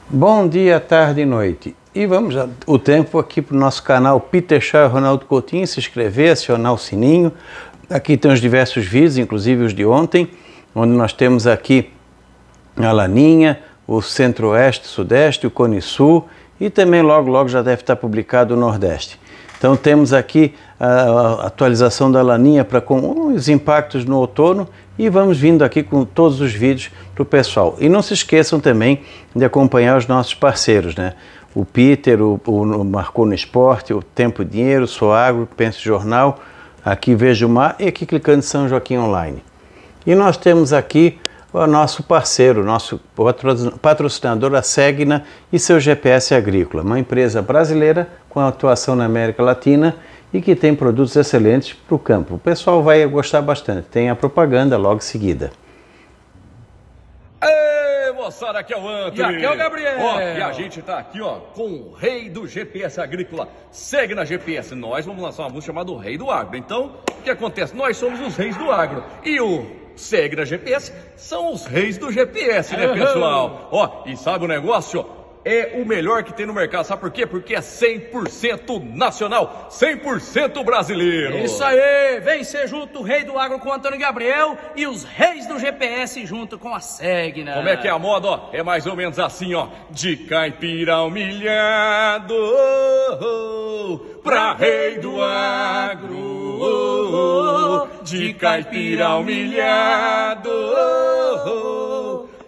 Bom dia, tarde e noite. E vamos o tempo aqui para o nosso canal Peter Shaw e Ronaldo Coutinho, se inscrever, acionar o sininho. Aqui tem os diversos vídeos, inclusive os de ontem, onde nós temos aqui a Laninha, o Centro-Oeste, Sudeste, o Cone Sul e também logo já deve estar publicado o Nordeste. Então temos aqui a atualização da Laninha com os impactos no outono e vamos vindo aqui com todos os vídeos para o pessoal. E não se esqueçam também de acompanhar os nossos parceiros, né? O Peter, o Marcou no Esporte, o Tempo e Dinheiro, o Soagro, Pense Jornal, aqui Veja o Mar e aqui clicando em São Joaquim Online. E nós temos aqui o nosso parceiro, nosso patrocinador, a Segna e seu GPS Agrícola, uma empresa brasileira com atuação na América Latina e que tem produtos excelentes para o campo. O pessoal vai gostar bastante, tem a propaganda logo em seguida. Ei, moçada, aqui é o Antônio. E aqui é o Gabriel. E a gente tá aqui, com o rei do GPS Agrícola, Segna GPS. Nós vamos lançar uma música chamada O Rei do Agro. Então, o que acontece? Nós somos os reis do agro. E o Segna GPS são os reis do GPS, né, pessoal? E sabe o negócio? É o melhor que tem no mercado. Sabe por quê? Porque é 100% nacional, 100% brasileiro. Isso aí! Vem ser junto o rei do agro com o Antônio Gabriel e os reis do GPS junto com a Segna. Como é que é a moda, É mais ou menos assim, de caipira humilhado pra rei do agro, de caipira humilhado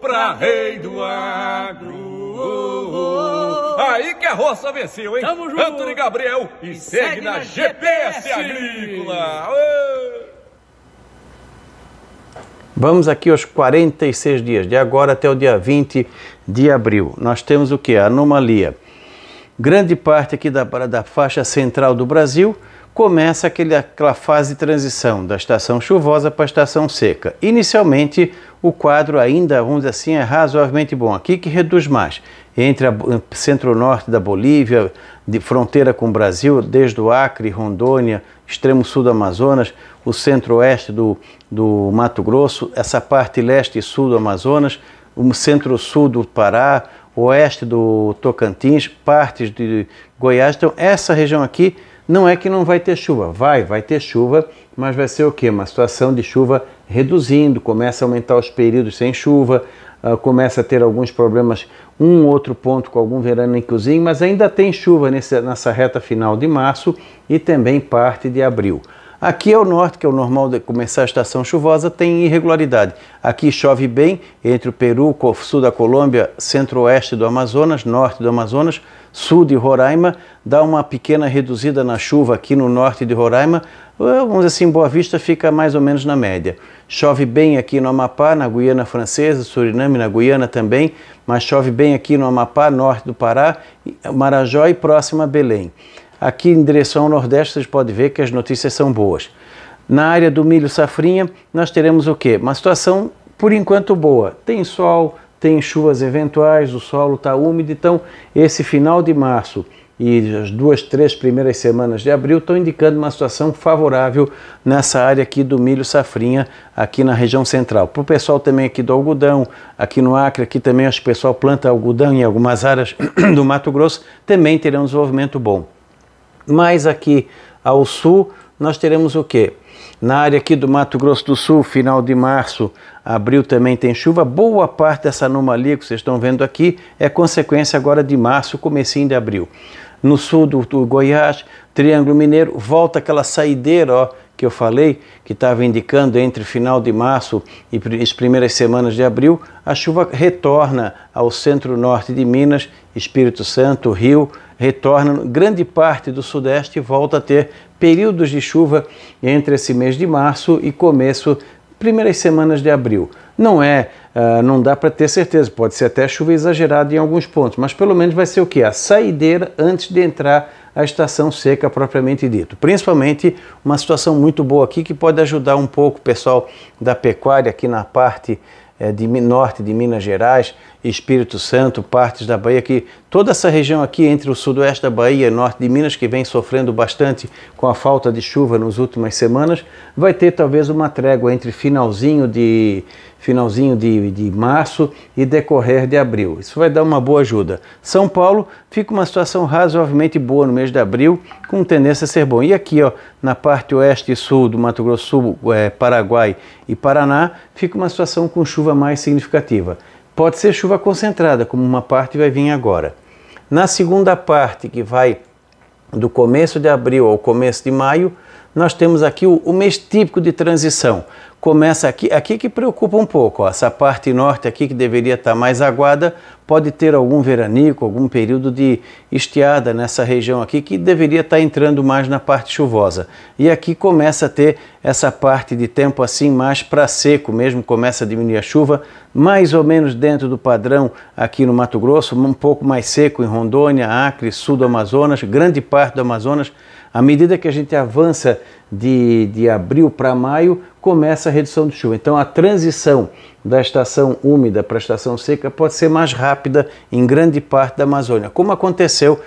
pra rei do agro. Aí que a roça venceu, hein? Tamo junto. Antônio Gabriel e Segna GPS Agrícola. Vamos aqui aos 46 dias, de agora até o dia 20 de abril. Nós temos o que? A anomalia. Grande parte aqui da faixa central do Brasil começa aquela fase de transição da estação chuvosa para a estação seca. Inicialmente, o quadro ainda, vamos dizer assim, é razoavelmente bom. Aqui que reduz mais. Entre o centro-norte da Bolívia, de fronteira com o Brasil, desde o Acre, Rondônia, extremo sul do Amazonas, o centro-oeste do Mato Grosso, essa parte leste e sul do Amazonas, o centro-sul do Pará, oeste do Tocantins, partes de Goiás. Então, essa região aqui não é que não vai ter chuva, vai ter chuva, mas vai ser o quê? Uma situação de chuva reduzindo, começa a aumentar os períodos sem chuva, começa a ter alguns problemas, um outro ponto com algum veranicozinho, mas ainda tem chuva nessa reta final de março e também parte de abril. Aqui é o norte, que é o normal de começar a estação chuvosa, tem irregularidade. Aqui chove bem entre o Peru, sul da Colômbia, centro-oeste do Amazonas, norte do Amazonas, sul de Roraima, dá uma pequena reduzida na chuva aqui no norte de Roraima, vamos dizer assim, Boa Vista fica mais ou menos na média. Chove bem aqui no Amapá, na Guiana Francesa, Suriname, na Guiana também, mas chove bem aqui no Amapá, norte do Pará, Marajó e próxima a Belém. Aqui em direção ao Nordeste, vocês podem ver que as notícias são boas. Na área do milho safrinha, nós teremos o quê? Uma situação, por enquanto, boa. Tem sol, tem chuvas eventuais, o solo está úmido, então esse final de março e as 2, 3 primeiras semanas de abril estão indicando uma situação favorável nessa área aqui do milho safrinha, aqui na região central. Para o pessoal também aqui do algodão, aqui no Acre, aqui também acho que o pessoal planta algodão em algumas áreas do Mato Grosso, também terão um desenvolvimento bom. Mas aqui ao sul nós teremos o quê? Na área aqui do Mato Grosso do Sul, final de março, abril também tem chuva. Boa parte dessa anomalia que vocês estão vendo aqui é consequência agora de março, comecinho de abril. No sul do Goiás, Triângulo Mineiro, volta aquela saideira, que eu falei, que estava indicando entre final de março e as primeiras semanas de abril, a chuva retorna ao centro-norte de Minas, Espírito Santo, Rio, retorna grande parte do sudeste e volta a ter períodos de chuva entre esse mês de março e primeiras semanas de abril. Não dá para ter certeza, pode ser até chuva exagerada em alguns pontos, mas pelo menos vai ser o quê? A saideira antes de entrar a estação seca propriamente dito. Principalmente uma situação muito boa aqui que pode ajudar um pouco o pessoal da pecuária aqui na parte norte de Minas Gerais, Espírito Santo, partes da Bahia que Toda essa região aqui entre o sudoeste da Bahia e norte de Minas, que vem sofrendo bastante com a falta de chuva nas últimas semanas, vai ter talvez uma trégua entre finalzinho de março e decorrer de abril. Isso vai dar uma boa ajuda. São Paulo fica uma situação razoavelmente boa no mês de abril, com tendência a ser bom. E aqui, ó, na parte oeste e sul do Mato Grosso do Sul, Paraguai e Paraná, fica uma situação com chuva mais significativa. Pode ser chuva concentrada, como uma parte vai vir agora. Na segunda parte, que vai do começo de abril ao começo de maio, nós temos aqui o mês típico de transição. Começa aqui que preocupa um pouco, ó, essa parte norte aqui que deveria estar mais aguada, pode ter algum veranico, algum período de estiada nessa região aqui que deveria estar entrando mais na parte chuvosa. E aqui começa a ter essa parte de tempo assim mais para seco mesmo, começa a diminuir a chuva, mais ou menos dentro do padrão aqui no Mato Grosso, um pouco mais seco em Rondônia, Acre, sul do Amazonas, grande parte do Amazonas. À medida que a gente avança de abril para maio, começa a redução de chuva. Então a transição da estação úmida para a estação seca pode ser mais rápida em grande parte da Amazônia, como aconteceu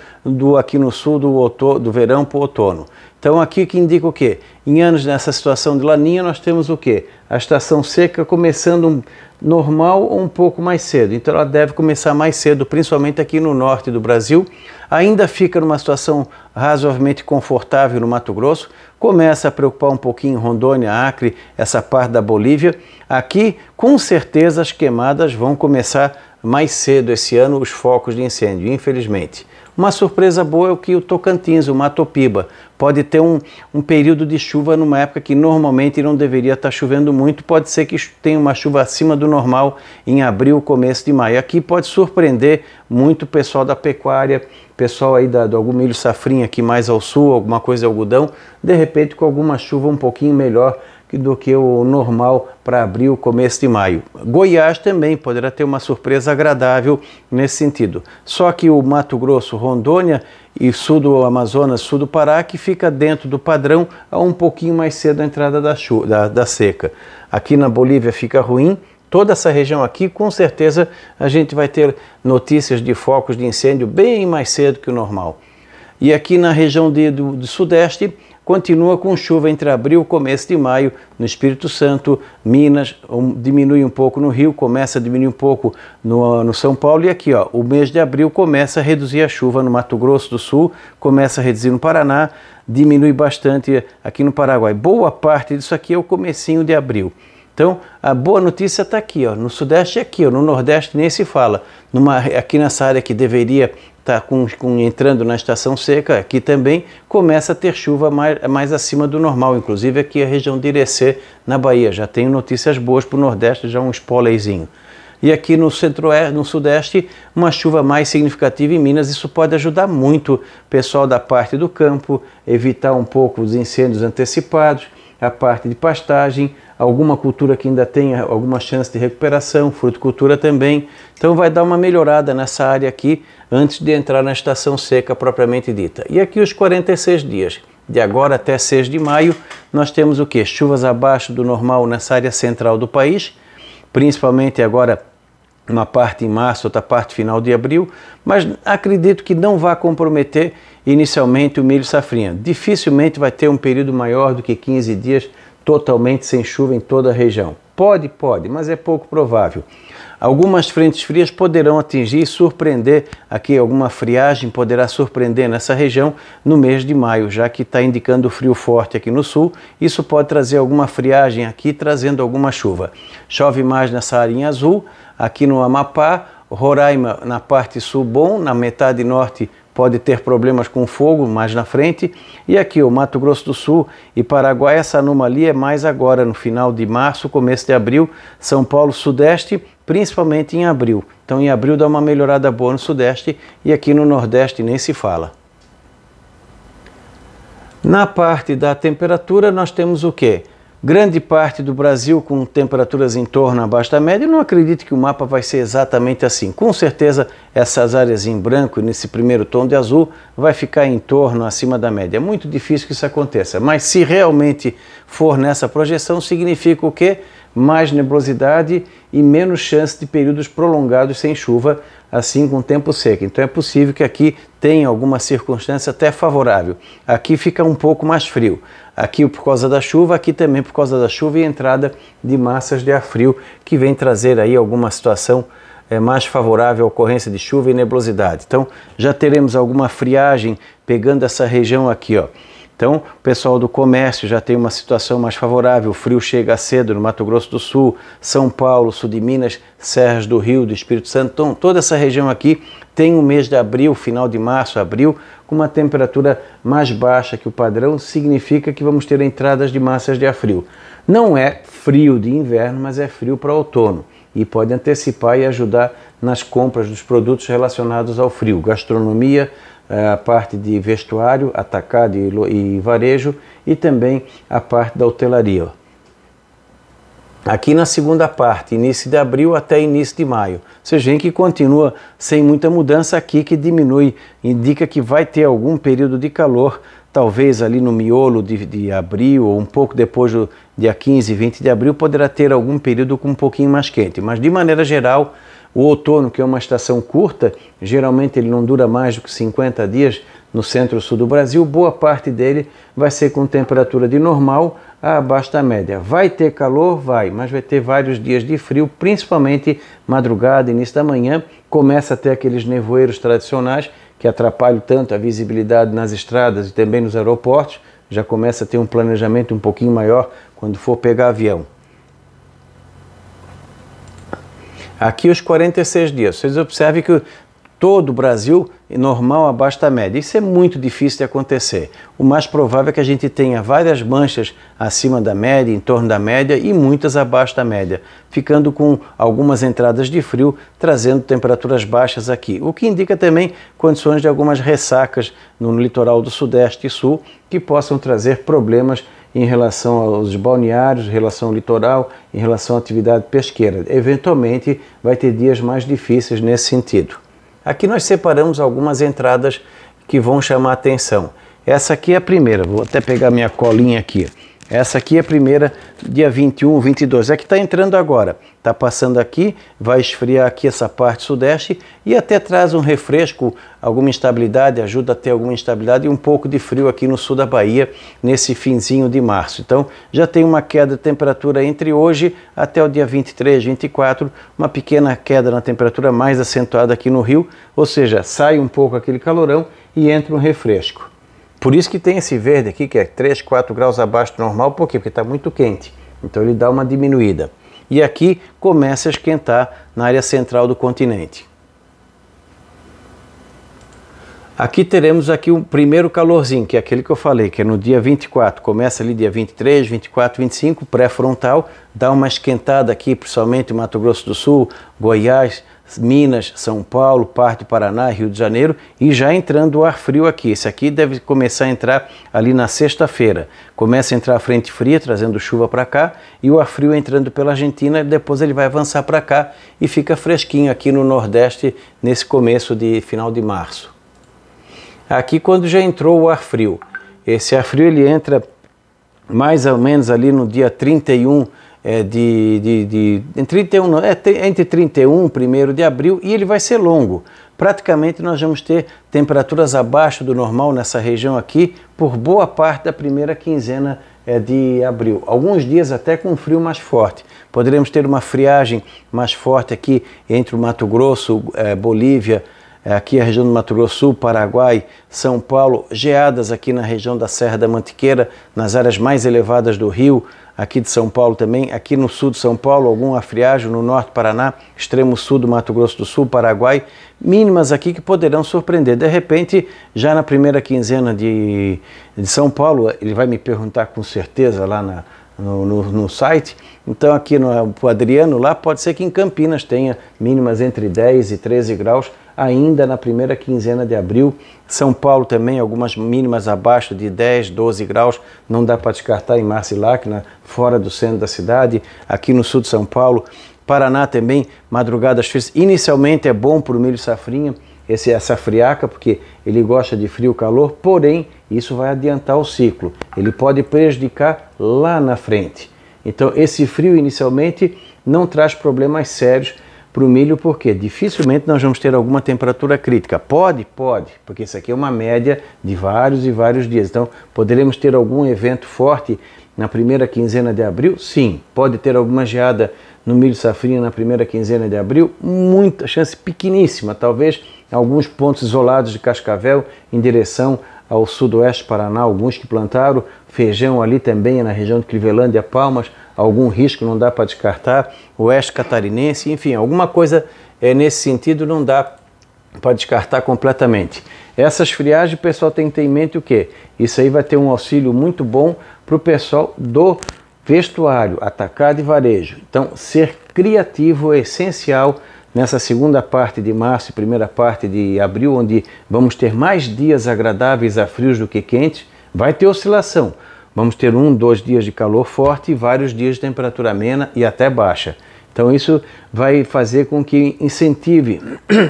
aqui no sul do verão para o outono. Então aqui que indica o quê? Em anos nessa situação de laninha nós temos o quê? A estação seca começando normal ou um pouco mais cedo. Então ela deve começar mais cedo, principalmente aqui no norte do Brasil. Ainda fica numa situação razoavelmente confortável no Mato Grosso. Começa a preocupar um pouquinho Rondônia, Acre, essa parte da Bolívia. Aqui, com certeza, as queimadas vão começar mais cedo esse ano, os focos de incêndio, infelizmente. Uma surpresa boa é o que o Tocantins, o Mato Piba, pode ter um período de chuva numa época que normalmente não deveria estar chovendo muito, pode ser que tenha uma chuva acima do normal em abril, começo de maio. Aqui pode surpreender muito o pessoal da pecuária, pessoal aí do algum milho safrinha aqui mais ao sul, alguma coisa de algodão, de repente com alguma chuva um pouquinho melhor do que o normal para abril, começo de maio. Goiás também poderá ter uma surpresa agradável nesse sentido. Só que o Mato Grosso, Rondônia e sul do Amazonas, sul do Pará, que fica dentro do padrão a um pouquinho mais cedo a entrada da seca. Aqui na Bolívia fica ruim. Toda essa região aqui, com certeza, a gente vai ter notícias de focos de incêndio bem mais cedo que o normal. E aqui na região do Sudeste, continua com chuva entre abril e começo de maio no Espírito Santo, Minas, diminui um pouco no Rio, começa a diminuir um pouco no São Paulo. E aqui, ó, o mês de abril começa a reduzir a chuva no Mato Grosso do Sul, começa a reduzir no Paraná, diminui bastante aqui no Paraguai. Boa parte disso aqui é o comecinho de abril. Então, a boa notícia está aqui, ó, no Sudeste aqui, ó, no Nordeste nem se fala. Aqui nessa área que deveria estar entrando na estação seca, aqui também começa a ter chuva mais acima do normal, inclusive aqui a região de Irecê, na Bahia. Já tenho notícias boas para o Nordeste, já um spoilerzinho. E aqui no Centro-Oeste, no Sudeste, uma chuva mais significativa em Minas. Isso pode ajudar muito o pessoal da parte do campo, evitar um pouco os incêndios antecipados, a parte de pastagem, alguma cultura que ainda tem alguma chance de recuperação, fruticultura também. Então vai dar uma melhorada nessa área aqui antes de entrar na estação seca propriamente dita. E aqui os 46 dias, de agora até 6 de maio, nós temos o quê? Chuvas abaixo do normal nessa área central do país, principalmente agora uma parte em março, outra parte final de abril, mas acredito que não vai comprometer inicialmente o milho safrinha. Dificilmente vai ter um período maior do que 15 dias totalmente sem chuva em toda a região. Pode, mas é pouco provável. Algumas frentes frias poderão atingir e surpreender aqui, alguma friagem poderá surpreender nessa região no mês de maio, já que está indicando frio forte aqui no sul. Isso pode trazer alguma friagem aqui, trazendo alguma chuva. Chove mais nessa área em azul, aqui no Amapá, Roraima na parte sul bom, na metade norte pode ter problemas com fogo mais na frente. E aqui o Mato Grosso do Sul e Paraguai, essa anomalia é mais agora no final de março, começo de abril. São Paulo, Sudeste, principalmente em abril. Então em abril dá uma melhorada boa no Sudeste e aqui no Nordeste nem se fala. Na parte da temperatura nós temos o quê? Grande parte do Brasil com temperaturas em torno abaixo da média. Eu não acredito que o mapa vai ser exatamente assim. Com certeza essas áreas em branco e nesse primeiro tom de azul vai ficar em torno acima da média. É muito difícil que isso aconteça, mas se realmente for nessa projeção, significa o quê? mais nebulosidade e menos chance de períodos prolongados sem chuva, assim com tempo seco. Então é possível que aqui tenha alguma circunstância até favorável. Aqui fica um pouco mais frio. Aqui por causa da chuva, aqui também por causa da chuva e entrada de massas de ar frio que vem trazer aí alguma situação mais favorável à ocorrência de chuva e nebulosidade. Então já teremos alguma friagem pegando essa região aqui, ó. Então, o pessoal do comércio já tem uma situação mais favorável, o frio chega cedo no Mato Grosso do Sul, São Paulo, sul de Minas, Serras do Rio, do Espírito Santo. Então, toda essa região aqui tem o mês de abril, final de março, abril, com uma temperatura mais baixa que o padrão, significa que vamos ter entradas de massas de ar frio. Não é frio de inverno, mas é frio para outono e pode antecipar e ajudar nas compras dos produtos relacionados ao frio, gastronomia, a parte de vestuário, atacado e varejo e também a parte da hotelaria. Aqui na segunda parte, início de abril até início de maio. Vocês veem que continua sem muita mudança aqui, que diminui, indica que vai ter algum período de calor, talvez ali no miolo de abril ou um pouco depois do dia 15, 20 de abril, poderá ter algum período com um pouquinho mais quente. Mas de maneira geral, o outono, que é uma estação curta, geralmente ele não dura mais do que 50 dias no centro-sul do Brasil, boa parte dele vai ser com temperatura de normal a abaixo da média. Vai ter calor? Vai, mas vai ter vários dias de frio, principalmente madrugada, início da manhã, começa a ter aqueles nevoeiros tradicionais que atrapalham tanto a visibilidade nas estradas e também nos aeroportos, já começa a ter um planejamento um pouquinho maior quando for pegar avião. Aqui os 46 dias, vocês observem que todo o Brasil é normal abaixo da média. Isso é muito difícil de acontecer. O mais provável é que a gente tenha várias manchas acima da média, em torno da média e muitas abaixo da média, ficando com algumas entradas de frio, trazendo temperaturas baixas aqui. O que indica também condições de algumas ressacas no litoral do Sudeste e Sul, que possam trazer problemas em relação aos balneários, em relação ao litoral, em relação à atividade pesqueira. Eventualmente vai ter dias mais difíceis nesse sentido. Aqui nós separamos algumas entradas que vão chamar a atenção. Essa aqui é a primeira, vou até pegar minha colinha aqui. Essa aqui é a primeira, dia 21, 22, é que está entrando agora. Está passando aqui, vai esfriar aqui essa parte sudeste e até traz um refresco, alguma instabilidade, ajuda a ter alguma instabilidade e um pouco de frio aqui no sul da Bahia, nesse finzinho de março. Então, já tem uma queda de temperatura entre hoje até o dia 23, 24, uma pequena queda na temperatura mais acentuada aqui no Rio, ou seja, sai um pouco aquele calorão e entra um refresco. Por isso que tem esse verde aqui, que é 3, 4 graus abaixo do normal. Por quê? Porque está muito quente. Então ele dá uma diminuída. E aqui começa a esquentar na área central do continente. Aqui teremos aqui um primeiro calorzinho, que é aquele que eu falei, que é no dia 24. Começa ali dia 23, 24, 25, pré-frontal. Dá uma esquentada aqui, principalmente Mato Grosso do Sul, Goiás, Minas, São Paulo, parte do Paraná, Rio de Janeiro, e já entrando o ar frio aqui. Esse aqui deve começar a entrar ali na sexta-feira. Começa a entrar a frente fria, trazendo chuva para cá, e o ar frio entrando pela Argentina, depois ele vai avançar para cá e fica fresquinho aqui no Nordeste, nesse começo de final de março. Aqui quando já entrou o ar frio, esse ar frio ele entra mais ou menos ali no dia 31 entre 31 e 1º de abril, e ele vai ser longo. Praticamente nós vamos ter temperaturas abaixo do normal nessa região aqui por boa parte da primeira quinzena de abril. Alguns dias até com frio mais forte. Poderemos ter uma friagem mais forte aqui entre o Mato Grosso, Bolívia, aqui a região do Mato Grosso Sul, Paraguai, São Paulo, geadas aqui na região da Serra da Mantiqueira, nas áreas mais elevadas do Rio, aqui de São Paulo também, aqui no sul de São Paulo, algum friagem no norte do Paraná, extremo sul do Mato Grosso do Sul, Paraguai, mínimas aqui que poderão surpreender. De repente, já na primeira quinzena de São Paulo, ele vai me perguntar com certeza lá no site, então aqui no Adriano, lá pode ser que em Campinas tenha mínimas entre 10 e 13 graus, ainda na primeira quinzena de abril. São Paulo também, algumas mínimas abaixo de 10, 12 graus, não dá para descartar em Marcilac, fora do centro da cidade. Aqui no sul de São Paulo, Paraná também, madrugadas frias. Inicialmente é bom para o milho safrinha, essa friaca, porque ele gosta de frio e calor, porém isso vai adiantar o ciclo, ele pode prejudicar lá na frente. Então esse frio inicialmente não traz problemas sérios para o milho, porque dificilmente nós vamos ter alguma temperatura crítica. Pode, porque isso aqui é uma média de vários e vários dias. Então poderemos ter algum evento forte na primeira quinzena de abril? Sim. Pode ter alguma geada no milho safrinha na primeira quinzena de abril? Muita chance pequeníssima, talvez alguns pontos isolados de Cascavel em direção ao sudoeste Paraná, alguns que plantaram feijão ali também na região de Clevelândia, Palmas, algum risco não dá para descartar, oeste catarinense, enfim, alguma coisa nesse sentido não dá para descartar completamente. Essas friagens o pessoal tem que ter em mente o quê? Isso aí vai ter um auxílio muito bom para o pessoal do vestuário, atacado e varejo. Então, ser criativo é essencial nessa segunda parte de março e primeira parte de abril, onde vamos ter mais dias agradáveis a frios do que quentes. Vai ter oscilação. Vamos ter 1, 2 dias de calor forte e vários dias de temperatura amena e até baixa. Então isso vai fazer com que incentive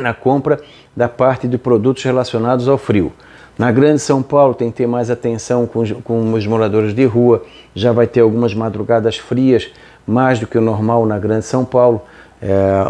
a compra da parte de produtos relacionados ao frio. Na Grande São Paulo tem que ter mais atenção com os moradores de rua, já vai ter algumas madrugadas frias, mais do que o normal na Grande São Paulo.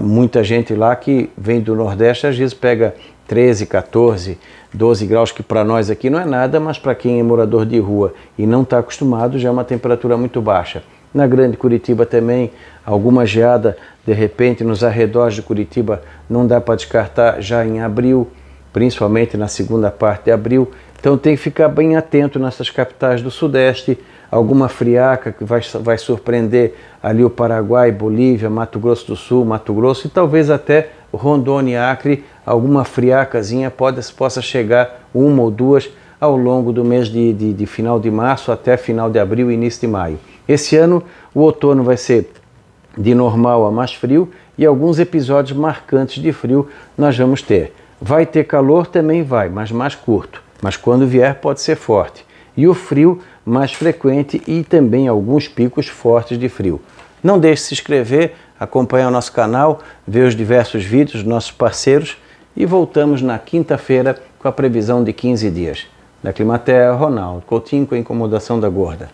Muita gente lá que vem do Nordeste às vezes pega 13, 14, 12 graus, que para nós aqui não é nada, mas para quem é morador de rua e não está acostumado já é uma temperatura muito baixa. Na Grande Curitiba também, alguma geada de repente nos arredores de Curitiba não dá para descartar já em abril, principalmente na segunda parte de abril. Então tem que ficar bem atento nessas capitais do Sudeste, alguma friaca que vai surpreender ali o Paraguai, Bolívia, Mato Grosso do Sul, Mato Grosso e talvez até Rondônia e Acre, alguma friacazinha possa chegar 1 ou 2 ao longo do mês de final de março até final de abril e início de maio. Esse ano o outono vai ser de normal a mais frio e alguns episódios marcantes de frio nós vamos ter. Vai ter calor? Também vai, mas mais curto. Mas quando vier pode ser forte. E o frio mais frequente e também alguns picos fortes de frio. Não deixe de se inscrever, acompanhar o nosso canal, ver os diversos vídeos dos nossos parceiros e voltamos na quinta-feira com a previsão de 15 dias. Da Climaterra, Ronaldo Coutinho com a incomodação da gorda.